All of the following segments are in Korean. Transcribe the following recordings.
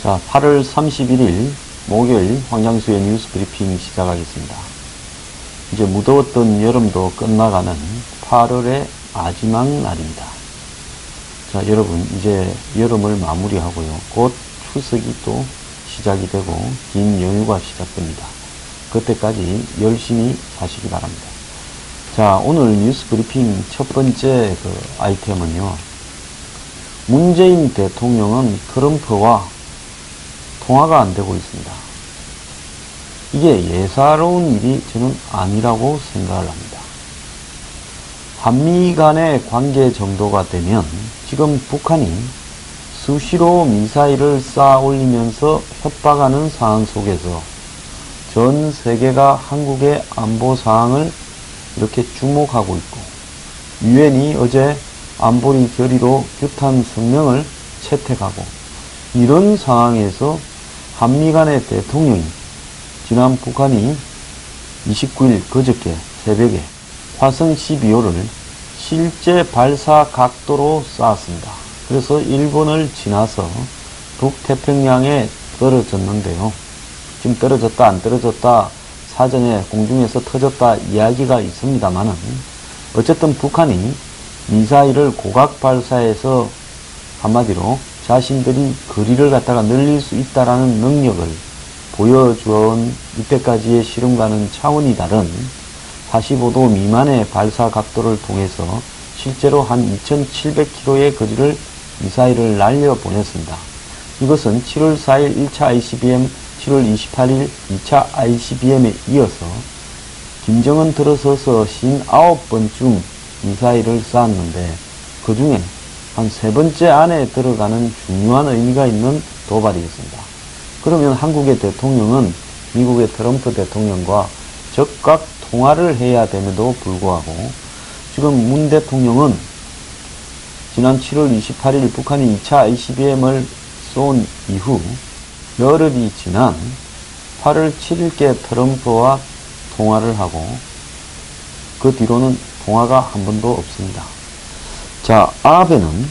자, 8월 31일 목요일 황장수의 뉴스 브리핑 시작하겠습니다. 이제 무더웠던 여름도 끝나가는 8월의 마지막 날입니다. 자, 여러분 이제 여름을 마무리하고요. 곧 추석이 또 시작이 되고 긴 연휴가 시작됩니다. 그때까지 열심히 사시기 바랍니다. 자, 오늘 뉴스 브리핑 첫 번째 아이템은요. 문재인 대통령은 트럼프와 통화가 안 되고 있습니다. 이게 예사로운 일이 저는 아니라고 생각을 합니다. 한미 간의 관계 정도가 되면 지금 북한이 수시로 미사일을 쌓아 올리면서 협박하는 상황 속에서 전 세계가 한국의 안보 상황을 이렇게 주목하고 있고, 유엔이 어제 안보리 결의로 규탄 성명을 채택하고, 이런 상황에서 한미 간의 대통령이 지난 북한이 29일 그저께 새벽에 화성 12호를 실제 발사 각도로 쐈습니다. 그래서 일본을 지나서 북태평양에 떨어졌는데요. 지금 떨어졌다 안 떨어졌다 사전에 공중에서 터졌다 이야기가 있습니다만은 어쨌든 북한이 미사일을 고각 발사해서 한마디로 자신들이 거리를 갖다가 늘릴 수 있다라는 능력을 보여주어온 이때까지의 실험과는 차원이 다른 45도 미만의 발사 각도를 통해서 실제로 한 2700km의 거리를 미사일을 날려보냈습니다. 이것은 7월 4일 1차 ICBM, 7월 28일 2차 ICBM에 이어서 김정은 들어서서 59번쯤 미사일을 쐈는데 그 중에 한 3번째 안에 들어가는 중요한 의미가 있는 도발이었습니다. 그러면 한국의 대통령은 미국의 트럼프 대통령과 적각 통화를 해야 됨에도 불구하고 지금 문 대통령은 지난 7월 28일 북한이 2차 ICBM을 쏜 이후 열흘이 지난 8월 7일께 트럼프와 통화를 하고 그 뒤로는 통화가 한 번도 없습니다. 자, 아베는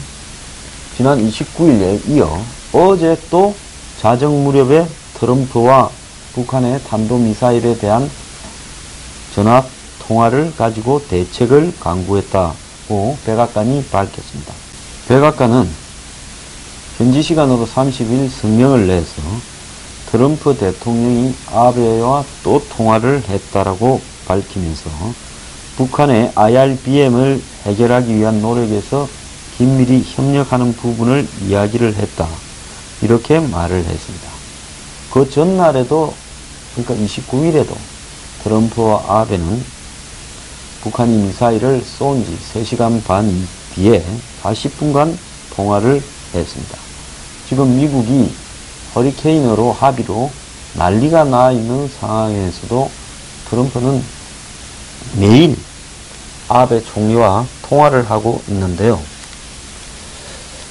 지난 29일에 이어 어제 또 자정 무렵에 트럼프와 북한의 탄도미사일에 대한 전화 통화를 가지고 대책을 강구했다고 백악관이 밝혔습니다. 백악관은 현지 시간으로 30일 성명을 내서 트럼프 대통령이 아베와 또 통화를 했다라고 밝히면서 북한의 IRBM을 해결하기 위한 노력에서 긴밀히 협력하는 부분을 이야기를 했다. 이렇게 말을 했습니다. 그 전날에도, 그러니까 29일에도 트럼프와 아베는 북한이 미사일을 쏜 지 3시간 반 뒤에 40분간 통화를 했습니다. 지금 미국이 허리케인으로 합의로 난리가 나 있는 상황에서도 트럼프는 매일 아베 총리와 통화를 하고 있는데요.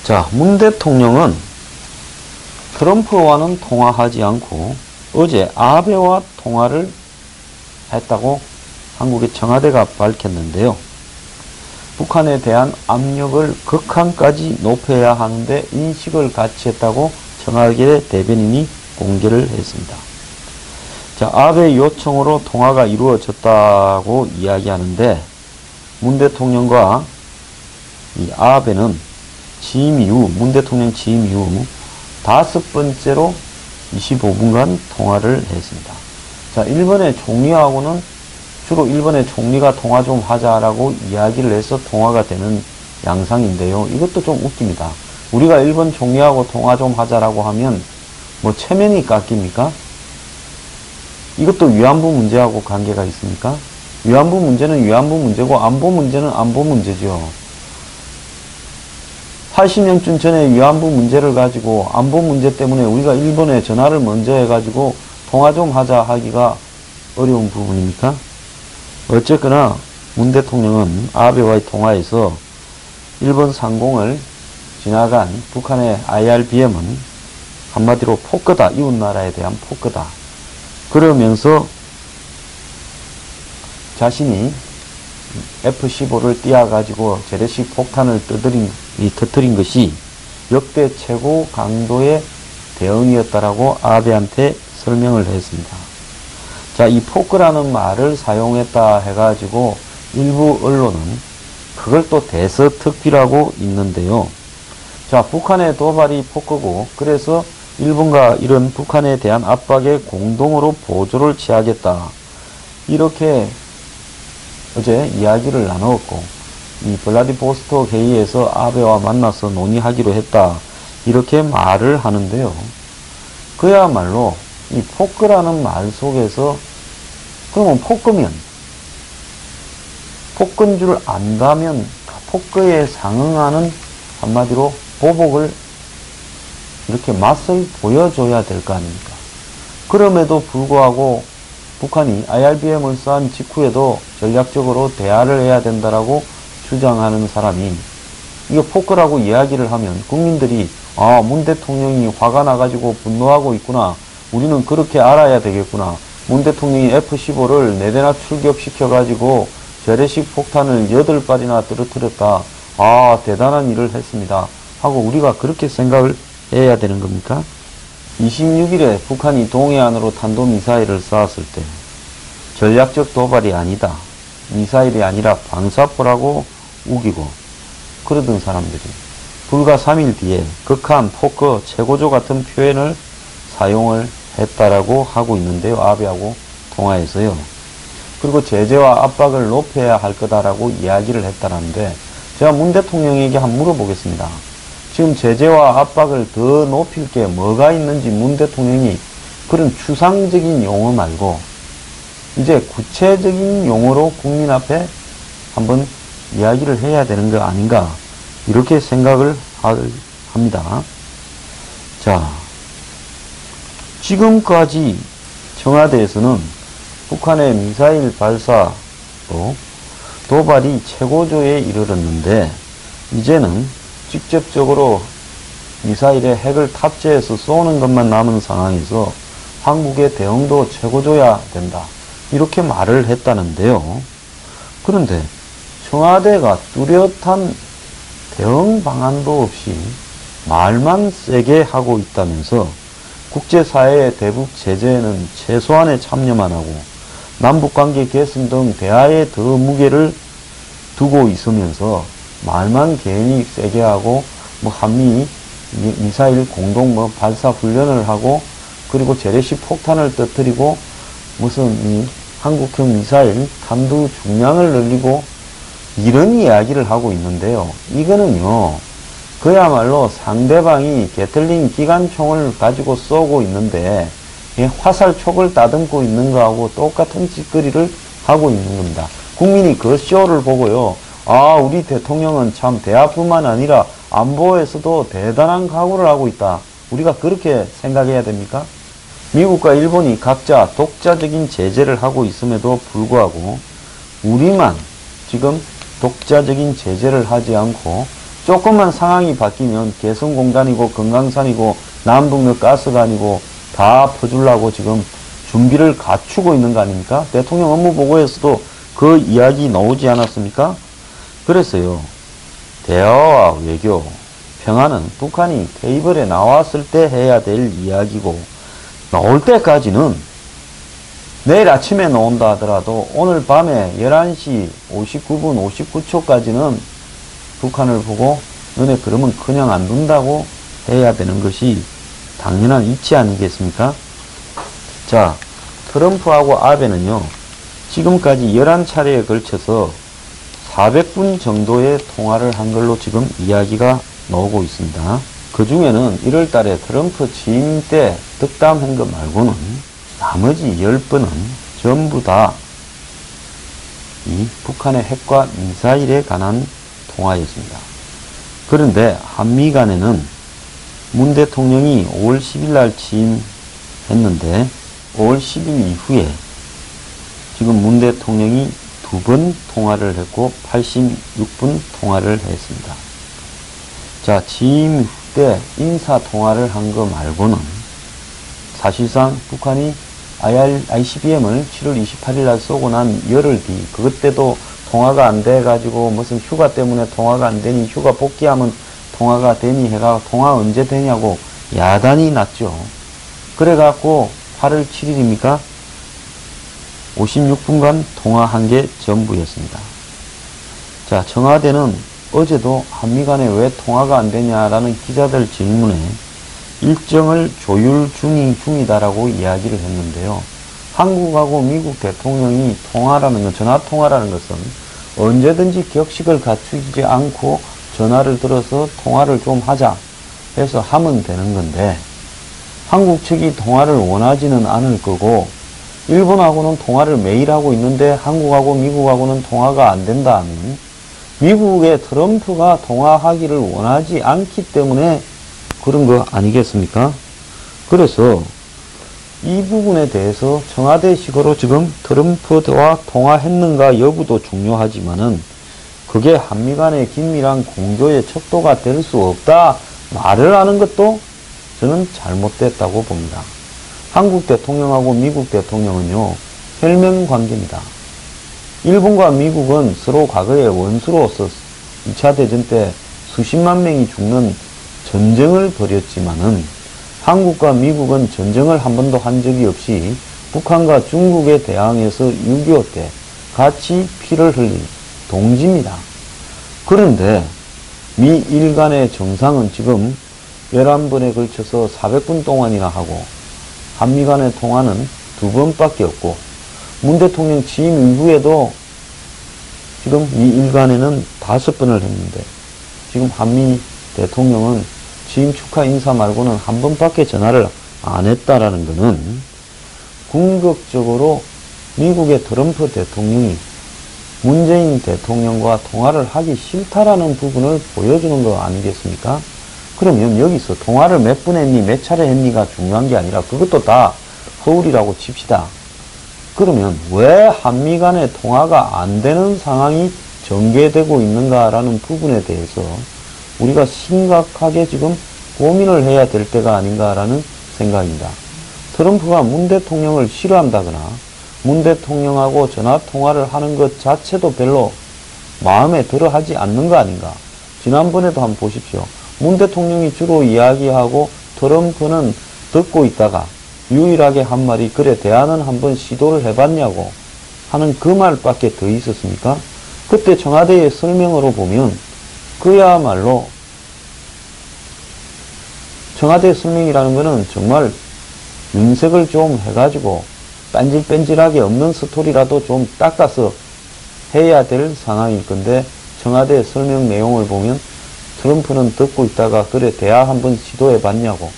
자, 문 대통령은 트럼프와는 통화하지 않고 어제 아베와 통화를 했다고 한국의 청와대가 밝혔는데요. 북한에 대한 압력을 극한까지 높여야 하는데 인식을 같이 했다고 청와대 대변인이 공개를 했습니다. 자, 아베 요청으로 통화가 이루어졌다고 이야기하는데 문 대통령과 이 아베는 취임 이후, 문 대통령 취임 이후 5번째로 25분간 통화를 했습니다. 자, 일본의 총리하고는 주로 일본의 총리가 통화 좀 하자라고 이야기를 해서 통화가 되는 양상인데요. 이것도 좀 웃깁니다. 우리가 일본 총리하고 통화 좀 하자라고 하면 뭐 체면이 깎입니까? 이것도 위안부 문제하고 관계가 있습니까? 위안부 문제는 위안부 문제고 안보 문제는 안보 문제죠. 80년쯤 전에 위안부 문제를 가지고 안보 문제 때문에 우리가 일본에 전화를 먼저 해가지고 통화 좀 하자 하기가 어려운 부분입니까? 어쨌거나 문 대통령은 아베와의 통화에서 일본 상공을 지나간 북한의 IRBM은 한마디로 포크다. 이웃나라에 대한 포크다. 그러면서 자신이 F-15를 띄워가지고 재래식 폭탄을 터뜨린 것이 역대 최고 강도의 대응이었다라고 아베한테 설명을 했습니다. 자, 이 포크라는 말을 사용했다 해가지고 일부 언론은 그걸 또 대서특비라고 있는데요. 자, 북한의 도발이 포크고, 그래서 일본과 이런 북한에 대한 압박에 공동으로 보조를 취하겠다. 이렇게 어제 이야기를 나누었고, 이 블라디보스토크 회의에서 아베와 만나서 논의하기로 했다. 이렇게 말을 하는데요. 그야말로 이 포크라는 말 속에서, 그러면 포크인 줄 안다면 포크에 상응하는 한마디로 보복을 이렇게 맛을 보여줘야 될 거 아닙니까? 그럼에도 불구하고 북한이 IRBM을 쏜 직후에도 전략적으로 대화를 해야 된다라고 주장하는 사람이 이거 포크라고 이야기를 하면 국민들이 문 대통령이 화가 나가지고 분노하고 있구나. 우리는 그렇게 알아야 되겠구나. 문 대통령이 F-15를 4대나 출격시켜가지고 재래식 폭탄을 8발이나 떨어뜨렸다. 대단한 일을 했습니다. 하고 우리가 그렇게 생각을 해야 되는 겁니까? 26일에 북한이 동해안으로 탄도미사일을 쐈을 때 전략적 도발이 아니다. 미사일이 아니라 방사포라고 우기고 그러던 사람들이 불과 3일 뒤에 극한, 포크, 최고조 같은 표현을 사용을 했다라고 하고 있는데요. 아베하고 통화에서요. 그리고 제재와 압박을 높여야 할 거다라고 이야기를 했다라는데 제가 문 대통령에게 한번 물어보겠습니다. 지금 제재와 압박을 더 높일 게 뭐가 있는지 문 대통령이 그런 추상적인 용어 말고 이제 구체적인 용어로 국민 앞에 한번 이야기를 해야 되는 거 아닌가 이렇게 생각을 합니다. 자, 지금까지 청와대에서는 북한의 미사일 발사로 도발이 최고조에 이르렀는데 이제는 직접적으로 미사일에 핵을 탑재해서 쏘는 것만 남은 상황에서 한국의 대응도 최고조야 된다. 이렇게 말을 했다는데요. 그런데 청와대가 뚜렷한 대응 방안도 없이 말만 세게 하고 있다면서 국제사회의 대북 제재에는 최소한의 참여만 하고 남북관계 개선 등 대화에 더 무게를 두고 있으면서 말만 괜히 세게 하고 한미 미사일 공동 발사 훈련을 하고 그리고 재래식 폭탄을 터뜨리고 무슨 이 한국형 미사일 탄두 중량을 늘리고 이런 이야기를 하고 있는데요. 이거는요. 그야말로 상대방이 게틀링 기관총을 가지고 쏘고 있는데 화살촉을 따듬고 있는 거하고 똑같은 짓거리를 하고 있는 겁니다. 국민이 그 쇼를 보고요. 우리 대통령은 참 대화뿐만 아니라 안보에서도 대단한 각오를 하고 있다. 우리가 그렇게 생각해야 됩니까? 미국과 일본이 각자 독자적인 제재를 하고 있음에도 불구하고 우리만 지금 독자적인 제재를 하지 않고 조금만 상황이 바뀌면 개성공단이고 금강산이고 남북로 가스관이고 다 퍼주려고 지금 준비를 갖추고 있는 거 아닙니까? 대통령 업무보고에서도 그 이야기 나오지 않았습니까? 그래서요. 대화와 외교, 평화는 북한이 테이블에 나왔을 때 해야 될 이야기고 나올 때까지는 내일 아침에 나온다 하더라도 오늘 밤에 11시 59분 59초까지는 북한을 보고 너네 그러면 그냥 안 둔다고 해야 되는 것이 당연한 이치 아니겠습니까? 자, 트럼프하고 아베는요. 지금까지 11차례에 걸쳐서 400분 정도의 통화를 한 걸로 지금 이야기가 나오고 있습니다. 그 중에는 1월 달에 트럼프 취임 때 덕담한 것 말고는 나머지 10번은 전부 다 이 북한의 핵과 미사일에 관한 통화였습니다. 그런데 한미 간에는 문 대통령이 5월 10일 날 취임했는데 5월 10일 이후에 지금 문 대통령이 2번 통화를 했고 86분 통화를 했습니다. 자, 취임 때 인사 통화를 한 거 말고는 사실상 북한이 ICBM을 7월 28일 날 쏘고 난 열흘 뒤 그때도 통화가 안 돼가지고 무슨 휴가 때문에 통화가 안 되니 휴가 복귀하면 통화가 되니 해가 통화 언제 되냐고 야단이 났죠. 그래갖고 8월 7일입니까? 56분간 통화한 게 전부였습니다. 자, 청와대는 어제도 한미 간에 왜 통화가 안 되냐라는 기자들 질문에 일정을 조율 중이다라고 이야기를 했는데요. 한국하고 미국 대통령이 통화라는 건, 전화 통화라는 것은 언제든지 격식을 갖추지 않고 전화를 들어서 통화를 좀 하자 해서 하면 되는 건데, 한국 측이 통화를 원하지는 않을 거고, 일본하고는 통화를 매일 하고 있는데 한국하고 미국하고는 통화가 안 된다 하면 미국의 트럼프가 통화하기를 원하지 않기 때문에 그런 거 아니겠습니까? 그래서 이 부분에 대해서 청와대식으로 지금 트럼프와 통화했는가 여부도 중요하지만은 그게 한미 간의 긴밀한 공조의 척도가 될 수 없다 말을 하는 것도 저는 잘못됐다고 봅니다. 한국 대통령하고 미국 대통령은요, 혈맹 관계입니다. 일본과 미국은 서로 과거에 원수로서 2차 대전 때 수십만 명이 죽는 전쟁을 벌였지만은 한국과 미국은 전쟁을 한 번도 한 적이 없이 북한과 중국에 대항해서 6.25 때 같이 피를 흘린 동지입니다. 그런데 미일 간의 정상은 지금 11번에 걸쳐서 400분 동안이나 하고 한미 간의 통화는 2번밖에 없고 문 대통령 취임 이후에도 지금 미일 간에는 5번을 했는데 지금 한미 대통령은 취임 축하 인사 말고는 한 번밖에 전화를 안 했다라는 것은 궁극적으로 미국의 트럼프 대통령이 문재인 대통령과 통화를 하기 싫다라는 부분을 보여주는 거 아니겠습니까? 그러면 여기서 통화를 몇 번 했니, 몇 차례 했니가 중요한 게 아니라 그것도 다 허울이라고 칩시다. 그러면 왜 한미 간의 통화가 안 되는 상황이 전개되고 있는가라는 부분에 대해서 우리가 심각하게 지금 고민을 해야 될 때가 아닌가라는 생각입니다. 트럼프가 문 대통령을 싫어한다거나 문 대통령하고 전화통화를 하는 것 자체도 별로 마음에 들어 하지 않는 거 아닌가. 지난번에도 한번 보십시오. 문 대통령이 주로 이야기하고 트럼프는 듣고 있다가 유일하게 한 말이 그래 대화는 한번 시도를 해봤냐고 하는 그 말밖에 더 있었습니까? 그때 청와대의 설명으로 보면 그야말로 청와대 설명이라는 것은 정말 윤색을 좀 해가지고 뺀질뺀질하게 없는 스토리라도 좀 닦아서 해야 될 상황일 건데 청와대 설명 내용을 보면 트럼프는 듣고 있다가 그래 대화 한번 시도해 봤냐고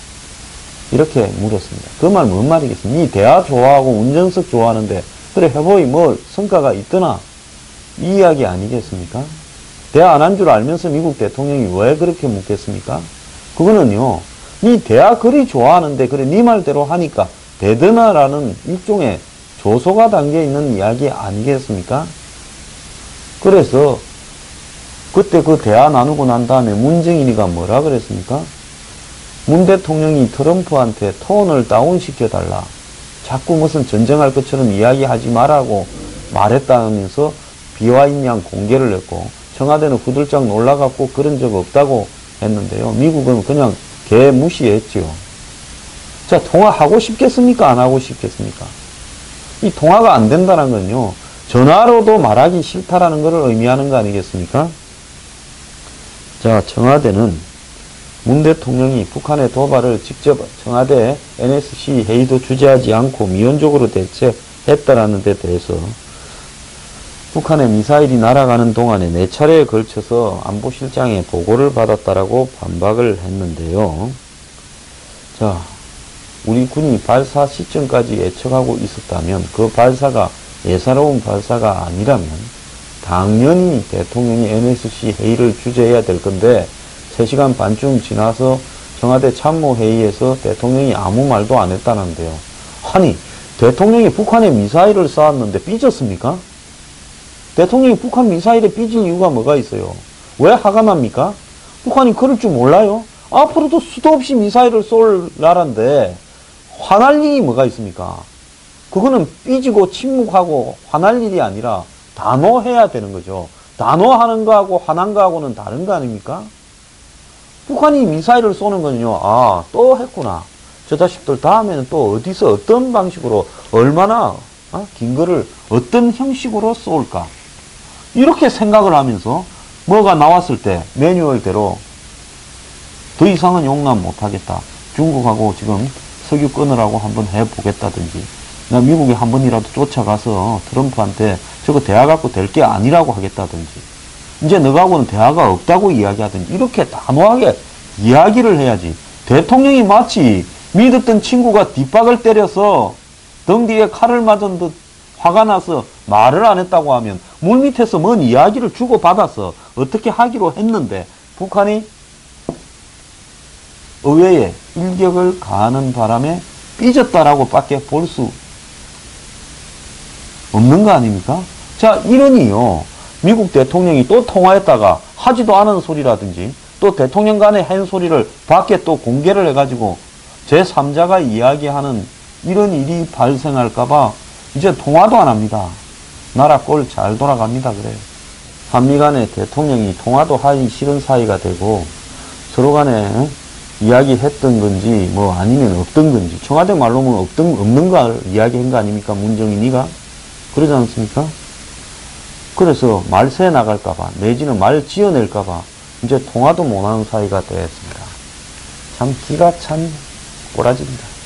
이렇게 물었습니다. 그 말 뭔 말이겠습니까? 니 대화 좋아하고 운전석 좋아하는데 그래 해보이 뭘 성과가 있더나 이 이야기 아니겠습니까? 대화 안 한 줄 알면서 미국 대통령이 왜 그렇게 묻겠습니까? 그거는요, 니 대화 그리 좋아하는데 그래 니 말대로 하니까 되드나라는 일종의 조소가 담겨있는 이야기 아니겠습니까? 그래서 그때 그 대화 나누고 난 다음에 문정인이가 뭐라 그랬습니까? 문 대통령이 트럼프한테 톤을 다운시켜달라. 자꾸 무슨 전쟁할 것처럼 이야기하지 말라고 말했다면서 비화인양 공개를 했고 청와대는 후들짝 놀라갖고 그런 적 없다고 했는데요. 미국은 그냥 개 무시했죠. 자, 통화하고 싶겠습니까? 안 하고 싶겠습니까? 이 통화가 안 된다는 건요. 전화로도 말하기 싫다라는 것을 의미하는 거 아니겠습니까? 자, 청와대는 문 대통령이 북한의 도발을 직접 청와대 NSC 회의도 주재하지 않고 미온적으로 대처했다라는 데 대해서 북한의 미사일이 날아가는 동안에 4차례에 걸쳐서 안보실장의 보고를 받았다라고 반박을 했는데요. 자, 우리 군이 발사 시점까지 예측하고 있었다면 그 발사가 예사로운 발사가 아니라면 당연히 대통령이 NSC 회의를 주재해야 될 건데 3시간 반쯤 지나서 청와대 참모회의에서 대통령이 아무 말도 안 했다는데요. 아니, 대통령이 북한에 미사일을 쏘았는데 삐졌습니까? 대통령이 북한 미사일에 삐질 이유가 뭐가 있어요? 왜 화가 납니까? 북한이 그럴 줄 몰라요? 앞으로도 수도 없이 미사일을 쏠 나라인데 화날 일이 뭐가 있습니까? 그거는 삐지고 침묵하고 화날 일이 아니라 단호해야 되는 거죠. 단호하는 거하고 화난 거하고는 다른 거 아닙니까? 북한이 미사일을 쏘는 거는요, 아, 또 했구나. 저 자식들 다음에는 또 어디서 어떤 방식으로 얼마나 긴 거를 어떤 형식으로 쏠까. 이렇게 생각을 하면서 뭐가 나왔을 때 매뉴얼대로 더 이상은 용납 못하겠다. 중국하고 지금 석유 끊으라고 한번 해보겠다든지, 미국이 한 번이라도 쫓아가서 트럼프한테 저거 대화 갖고 될 게 아니라고 하겠다든지, 이제 너하고는 대화가 없다고 이야기하든지, 이렇게 단호하게 이야기를 해야지. 대통령이 마치 믿었던 친구가 뒷박을 때려서 등 뒤에 칼을 맞은 듯 화가 나서 말을 안 했다고 하면 물밑에서 뭔 이야기를 주고받아서 어떻게 하기로 했는데 북한이 의회에 일격을 가하는 바람에 삐졌다라고 밖에 볼 수 없는 거 아닙니까? 자, 이러니요, 미국 대통령이 또 통화했다가 하지도 않은 소리라든지 또 대통령 간의 한 소리를 밖에 또 공개를 해가지고 제3자가 이야기하는 이런 일이 발생할까봐 이제 통화도 안 합니다. 나라 꼴 잘 돌아갑니다. 그래요. 한미 간에 대통령이 통화도 하기 싫은 사이가 되고 서로 간에 이야기했던 건지 뭐 아니면 없던 건지, 청와대 말로는 없는 걸 이야기한 거 아닙니까? 문정인이가 그러지 않습니까? 그래서 말 새 나갈까봐 내지는 말 지어낼까봐 이제 통화도 못하는 사이가 되었습니다. 참 기가 찬 꼬라지입니다.